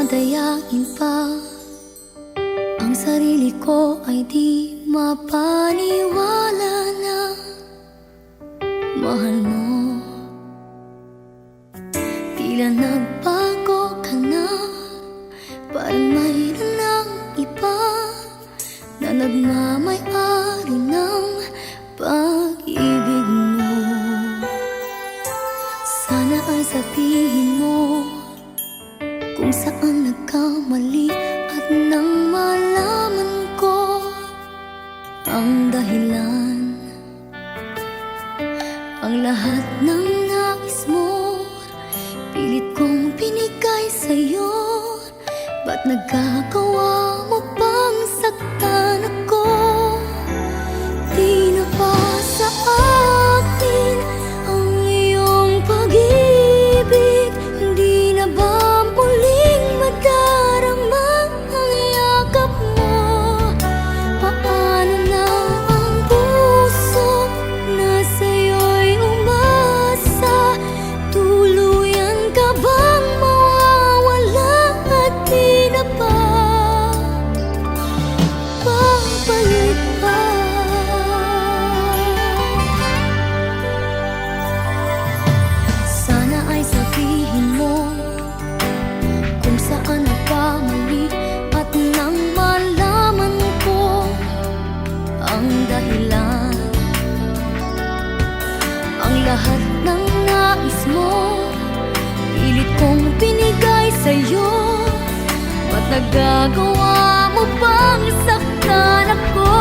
dayain pa ang sarili ko ay di mapaniwala na mahal mo. Tila nagbago ka na, parang mayroon ng iba na nagmamay-ari ng pag-ibig mo. Sana ay sabihin mo kung saan nagkamali at nang malaman ko ang dahilan, ang lahat ng nais mo pilit kong binigay sa'yo. Ba't nagkagawa mo pang saktan ako? Di na ba sa akin ang iyong pag-ibig? Hindi na ba muling madarama ang yakap mo? Paano na ang puso na sa'yo'y umasa? Tuluyan ka bang mawawala at di na ba babalik pa? Sana ay sabihin mo kung saan nagkamali at nang malaman ko ang dahilan, ang lahat ng nais mo pilit kong binigay sa'yo. Ba't nagagawa mo pang saktan ako?